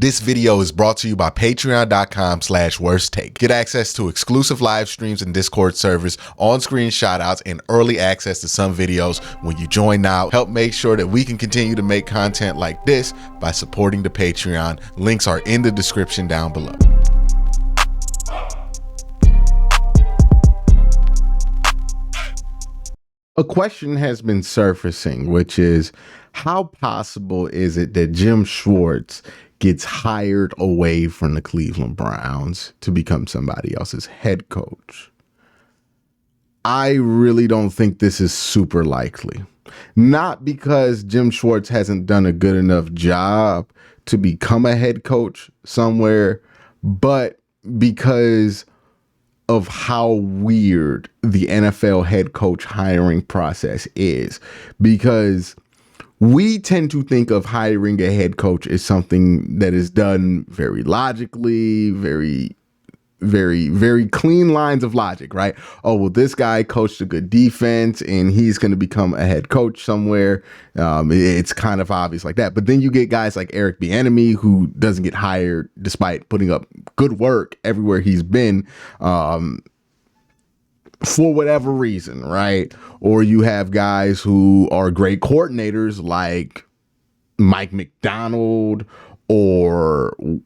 This video is brought to you by patreon.com/worsttake. Get access to exclusive live streams and Discord servers, on-screen shoutouts, and early access to some videos when you join now. Help make sure that we can continue to make content like this by supporting the Patreon. Links are in the description down below. A question has been surfacing, which is, how possible is it that Jim Schwartz gets hired away from the Cleveland Browns to become somebody else's head coach? I really don't think this is super likely. Not because Jim Schwartz hasn't done a good enough job to become a head coach somewhere, but because of how weird the NFL head coach hiring process is. Because we tend to think of hiring a head coach as something that is done very logically, very clean lines of logic, right? Oh, well, this guy coached a good defense and he's going to become a head coach somewhere. It's kind of obvious like that. But then you get guys like Eric Bieniemy, who doesn't get hired despite putting up good work everywhere he's been, for whatever reason, right? Or you have guys who are great coordinators like Mike McDonald or Lou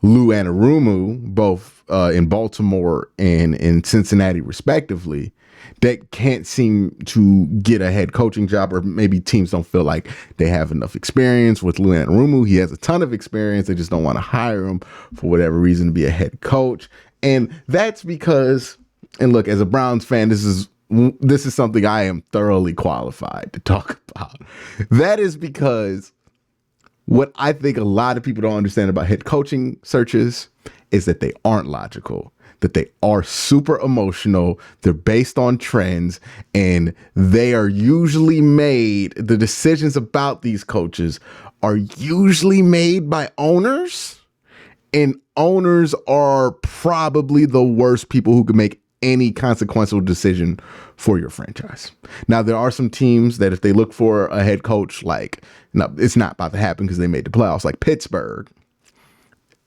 Anarumo, both in Baltimore and in Cincinnati respectively, that can't seem to get a head coaching job, or maybe teams don't feel like they have enough experience. With Lou Anarumo, he has a ton of experience. They just don't want to hire him for whatever reason to be a head coach. And that's because, and look, as a Browns fan, this is something I am thoroughly qualified to talk about. That is because what I think a lot of people don't understand about head coaching searches is that they aren't logical, that they are super emotional. They're based on trends, and they are usually made, the decisions about these coaches are usually made by owners, and owners are probably the worst people who can make any consequential decision for your franchise. Now, there are some teams that if they look for a head coach, like, no, it's not about to happen because they made the playoffs, like Pittsburgh,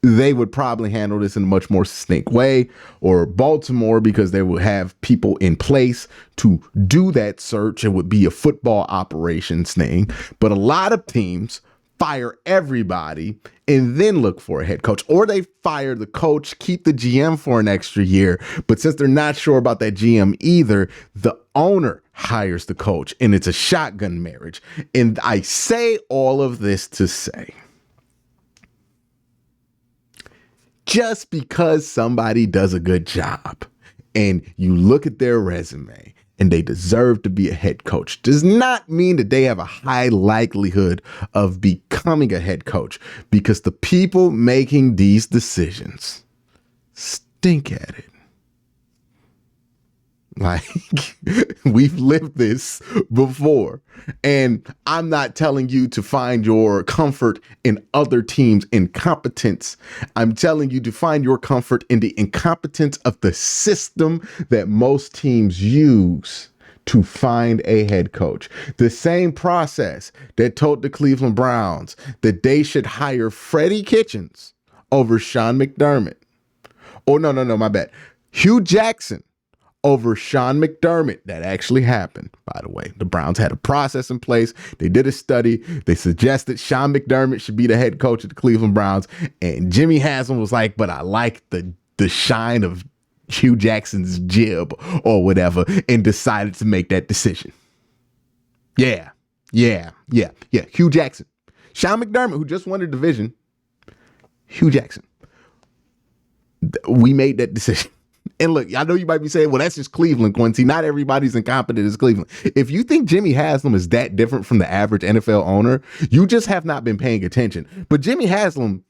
they would probably handle this in a much more succinct way, or Baltimore, because they would have people in place to do that search. It would be a football operations thing. But a lot of teams fire everybody and then look for a head coach, or they fire the coach, keep the GM for an extra year. But since they're not sure about that GM either, the owner hires the coach, and it's a shotgun marriage. And I say all of this to say, just because somebody does a good job and you look at their resume and they deserve to be a head coach does not mean that they have a high likelihood of becoming a head coach, because the people making these decisions stink at it. Like, we've lived this before. And I'm not telling you to find your comfort in other teams' incompetence. I'm telling you to find your comfort in the incompetence of the system that most teams use to find a head coach. The same process that told the Cleveland Browns that they should hire Freddie Kitchens over Sean McDermott. Oh, no, my bad. Hugh Jackson over Sean McDermott. That actually happened, by the way. The Browns had a process in place. They did a study. They suggested Sean McDermott should be the head coach of the Cleveland Browns. And Jimmy Haslam was like, but I like the shine of Hugh Jackson's jib or whatever, and decided to make that decision. Yeah. Hugh Jackson. Sean McDermott, who just won the division. Hugh Jackson. We made that decision. And look, I know you might be saying, well, that's just Cleveland, Quincy. Not everybody's incompetent as Cleveland. If you think Jimmy Haslam is that different from the average NFL owner, you just have not been paying attention. But Jimmy Haslam,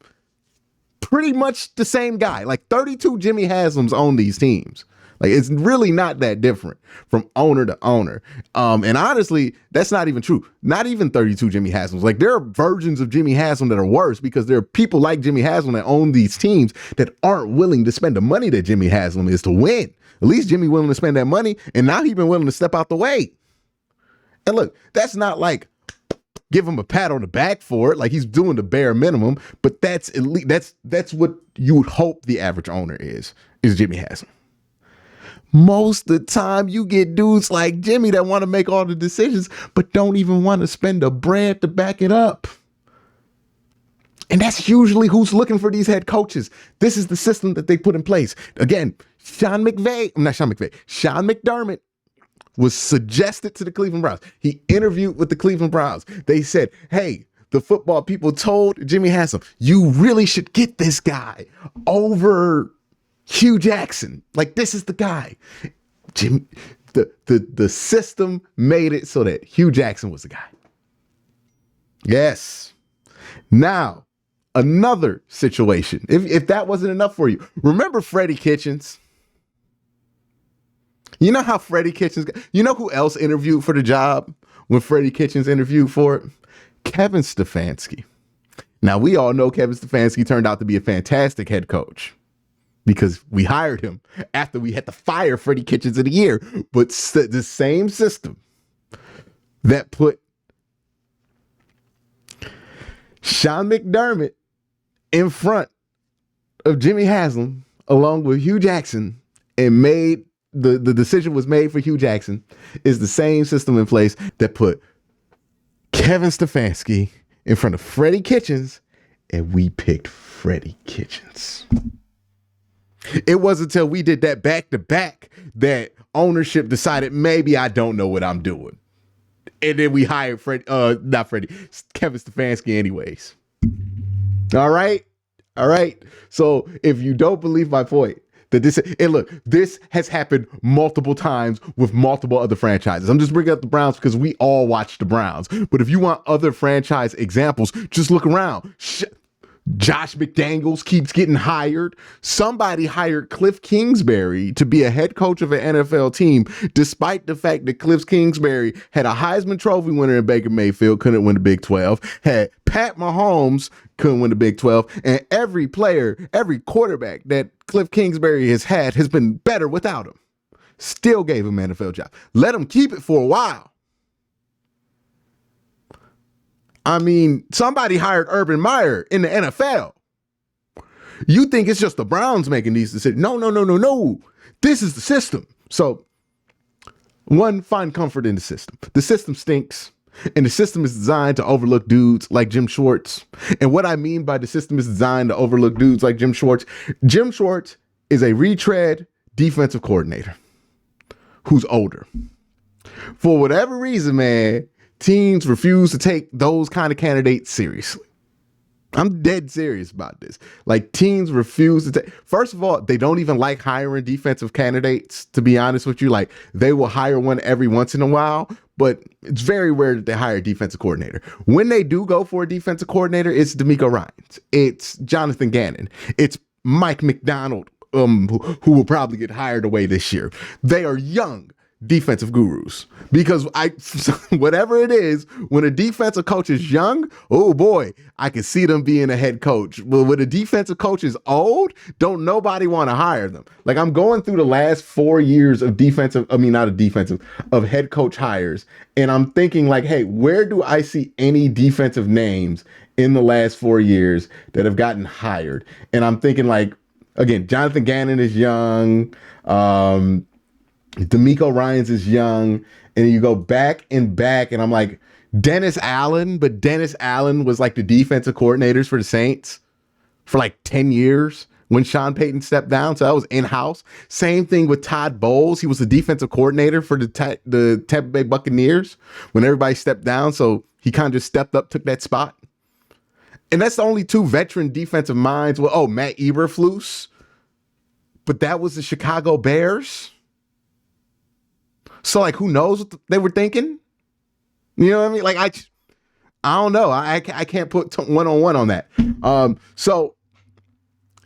pretty much the same guy. Like 32 Jimmy Haslams own these teams. Like, it's really not that different from owner to owner. And honestly, that's not even true. Not even 32 Jimmy Haslams. Like, there are versions of Jimmy Haslam that are worse, because there are people like Jimmy Haslam that own these teams that aren't willing to spend the money that Jimmy Haslam is to win. At least Jimmy willing to spend that money, and now he's been willing to step out the way. And look, that's not like give him a pat on the back for it, like he's doing the bare minimum. But that's elite. That's what you would hope the average owner is Jimmy Haslam. Most of the time, you get dudes like Jimmy that want to make all the decisions, but don't even want to spend the bread to back it up. And that's usually who's looking for these head coaches. This is the system that they put in place. Again, Sean McDermott was suggested to the Cleveland Browns. He interviewed with the Cleveland Browns. They said, hey, the football people told Jimmy Haslam, you really should get this guy over Hugh Jackson. Like, this is the guy. Jimmy, the system made it so that Hugh Jackson was the guy. Yes. Now, another situation. If that wasn't enough for you, remember Freddie Kitchens? You know how Freddie Kitchens, you know who else interviewed for the job when Freddie Kitchens interviewed for it? Kevin Stefanski. Now, we all know Kevin Stefanski turned out to be a fantastic head coach because we hired him after we had to fire Freddie Kitchens in a year. But the same system that put Sean McDermott in front of Jimmy Haslam along with Hugh Jackson and made the decision was made for Hugh Jackson is the same system in place that put Kevin Stefanski in front of Freddie Kitchens, and we picked Freddie Kitchens. It wasn't until we did that back-to-back that ownership decided maybe I don't know what I'm doing. And then we hired Kevin Stefanski anyways. All right. So if you don't believe my point, that this has happened multiple times with multiple other franchises. I'm just bringing up the Browns because we all watch the Browns. But if you want other franchise examples, just look around. Josh McDaniels keeps getting hired. Somebody hired Cliff Kingsbury to be a head coach of an NFL team, despite the fact that Cliff Kingsbury had a Heisman Trophy winner in Baker Mayfield, couldn't win the Big 12, had Pat Mahomes, couldn't win the Big 12, and every player, every quarterback that Cliff Kingsbury has had has been better without him. Still gave him an NFL job. Let him keep it for a while. I mean, somebody hired Urban Meyer in the NFL. You think it's just the Browns making these decisions? No. This is the system. So, one, find comfort in the system. The system stinks, and the system is designed to overlook dudes like Jim Schwartz. And what I mean by the system is designed to overlook dudes like Jim Schwartz is a retread defensive coordinator who's older. For whatever reason, man, teams refuse to take those kind of candidates seriously. I'm dead serious about this. Like, teams refuse to take, first of all, they don't even like hiring defensive candidates, to be honest with you. Like, they will hire one every once in a while, but it's very rare that they hire a defensive coordinator. When they do go for a defensive coordinator, it's DeMeco Ryans. It's Jonathan Gannon. It's Mike McDonald, who will probably get hired away this year. They are young defensive gurus because whatever it is, when a defensive coach is young, oh boy, I can see them being a head coach. But when a defensive coach is old, don't nobody want to hire them. Like, I'm going through the last 4 years of of head coach hires, and I'm thinking like, hey, where do I see any defensive names in the last 4 years that have gotten hired? And I'm thinking like, again, Jonathan Gannon is young. DeMeco Ryans is young, and you go back, and I'm like, Dennis Allen, but Dennis Allen was like the defensive coordinators for the Saints for like 10 years when Sean Payton stepped down. So that was in-house. Same thing with Todd Bowles. He was the defensive coordinator for the Tampa Bay Buccaneers when everybody stepped down. So he kind of just stepped up, took that spot. And that's the only two veteran defensive minds. Well, Matt Eberflus, but that was the Chicago Bears. So, like, who knows what they were thinking? You know what I mean? Like, I don't know. I can't put one-on-one on that. So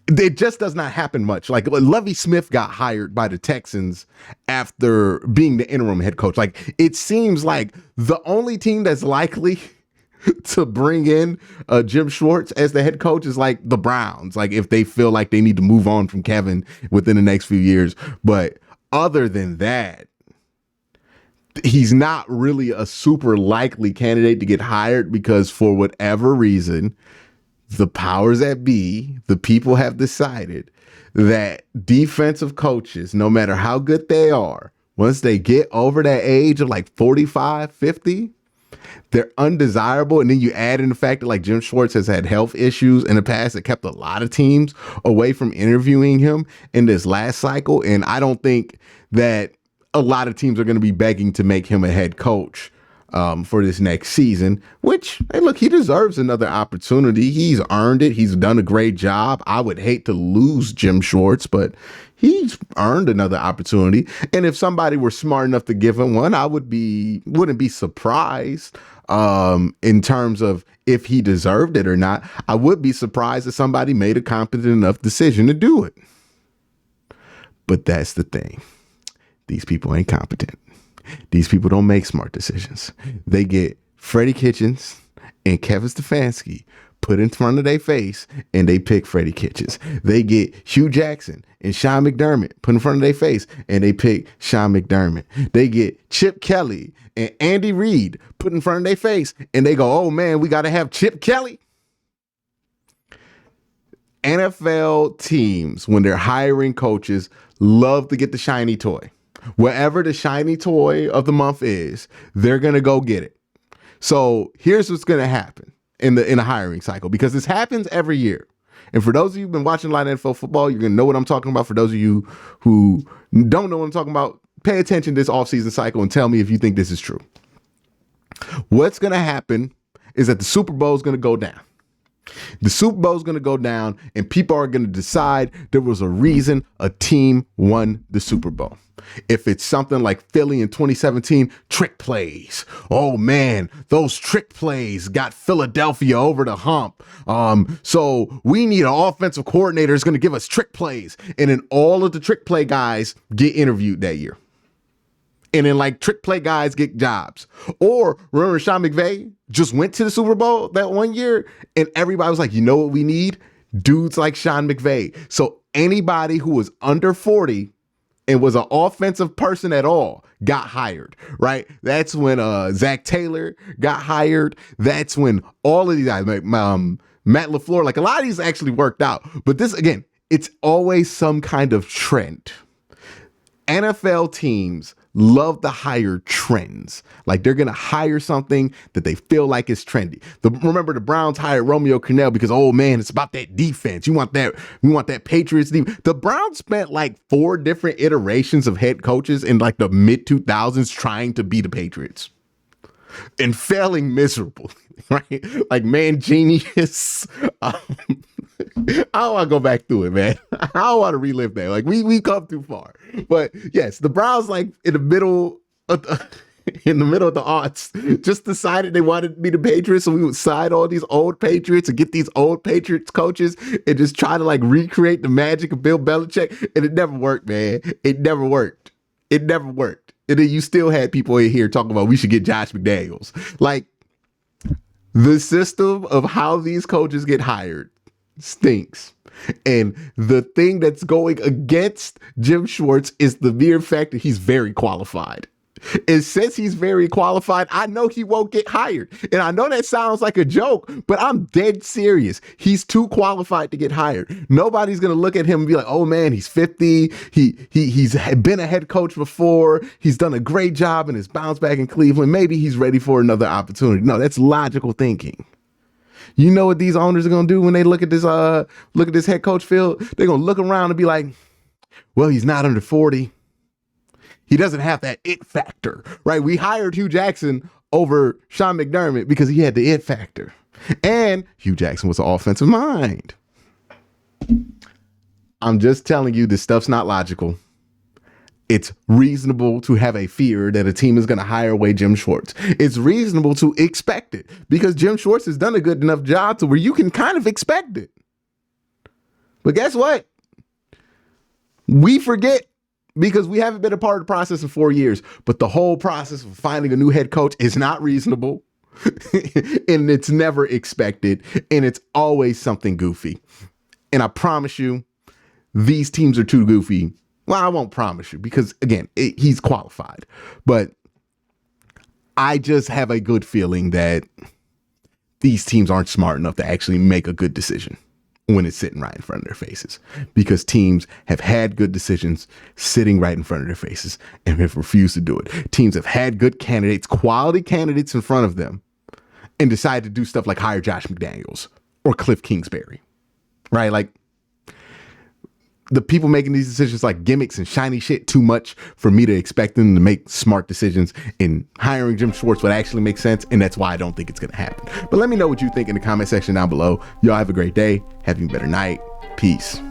it just does not happen much. Like, Lovie Smith got hired by the Texans after being the interim head coach. Like, it seems like the only team that's likely to bring in Jim Schwartz as the head coach is like the Browns. Like, if they feel like they need to move on from Kevin within the next few years. But other than that, he's not really a super likely candidate to get hired because for whatever reason, the powers that be, the people have decided that defensive coaches, no matter how good they are, once they get over that age of like 45, 50, they're undesirable. And then you add in the fact that like Jim Schwartz has had health issues in the past that kept a lot of teams away from interviewing him in this last cycle. And I don't think that a lot of teams are going to be begging to make him a head coach for this next season, which, hey, look, he deserves another opportunity. He's earned it. He's done a great job. I would hate to lose Jim Schwartz, but he's earned another opportunity. And if somebody were smart enough to give him one, wouldn't be surprised in terms of if he deserved it or not. I would be surprised if somebody made a competent enough decision to do it. But that's the thing. These people ain't competent. These people don't make smart decisions. They get Freddie Kitchens and Kevin Stefanski put in front of their face and they pick Freddie Kitchens. They get Hugh Jackson and Sean McDermott put in front of their face and they pick Sean McDermott. They get Chip Kelly and Andy Reid put in front of their face and they go, oh man, we got to have Chip Kelly. NFL teams, when they're hiring coaches, love to get the shiny toy. Wherever the shiny toy of the month is, they're going to go get it. So here's what's going to happen in a hiring cycle, because this happens every year. And for those of you who've been watching a lot of NFL football, you're going to know what I'm talking about. For those of you who don't know what I'm talking about, pay attention to this offseason cycle and tell me if you think this is true. What's going to happen is that the Super Bowl is going to go down. The Super Bowl is going to go down and people are going to decide there was a reason a team won the Super Bowl. If it's something like Philly in 2017, trick plays. Oh man, those trick plays got Philadelphia over the hump. So we need an offensive coordinator who's going to give us trick plays. And then all of the trick play guys get interviewed that year. And then like trick play guys get jobs. Or remember Sean McVay just went to the Super Bowl that one year and everybody was like, you know what we need? Dudes like Sean McVay. So anybody who was under 40 and was an offensive person at all got hired, right? That's when Zach Taylor got hired. That's when all of these guys, like, Matt LaFleur, like a lot of these actually worked out. But this, again, it's always some kind of trend. NFL teams love to hire trends. Like they're going to hire something that they feel like is trendy. Remember the Browns hired Romeo Crennel because, oh man, it's about that defense. We want that Patriots defense. The Browns spent like 4 different iterations of head coaches in like the mid 2000s trying to be the Patriots and failing miserably, right? Like Manginius. I don't want to go back through it, man. I don't want to relive that. Like we come too far. But yes, the Browns, like in the middle of the aughts, just decided they wanted to be the Patriots, so we would sign all these old Patriots and get these old Patriots coaches and just try to like recreate the magic of Bill Belichick. And it never worked, man. It never worked. And then you still had people in here talking about we should get Josh McDaniels. Like the system of how these coaches get hired stinks. And the thing that's going against Jim Schwartz is the mere fact that he's very qualified. And since he's very qualified, I know he won't get hired. And I know that sounds like a joke, but I'm dead serious. He's too qualified to get hired. Nobody's going to look at him and be like, oh man, he's 50. He's been a head coach before. He's done a great job in his bounce back in Cleveland. Maybe he's ready for another opportunity. No, that's logical thinking. You know what these owners are going to do when they look at this head coach field? They're going to look around and be like, well, he's not under 40. He doesn't have that it factor, right? We hired Hugh Jackson over Sean McDermott because he had the it factor. And Hugh Jackson was an offensive mind. I'm just telling you, this stuff's not logical. It's reasonable to have a fear that a team is going to hire away Jim Schwartz. It's reasonable to expect it because Jim Schwartz has done a good enough job to where you can kind of expect it. But guess what? We forget because we haven't been a part of the process in 4 years. But the whole process of finding a new head coach is not reasonable. And it's never expected. And it's always something goofy. And I promise you, these teams are too goofy. Well, I won't promise you because, again, he's qualified. But I just have a good feeling that these teams aren't smart enough to actually make a good decision when it's sitting right in front of their faces, because teams have had good decisions sitting right in front of their faces and have refused to do it. Teams have had good candidates, quality candidates in front of them, and decide to do stuff like hire Josh McDaniels or Cliff Kingsbury, right? Like, the people making these decisions like gimmicks and shiny shit too much for me to expect them to make smart decisions, and hiring Jim Schwartz would actually make sense. And that's why I don't think it's going to happen. But let me know what you think in the comment section down below. Y'all have a great day. Have a better night. Peace.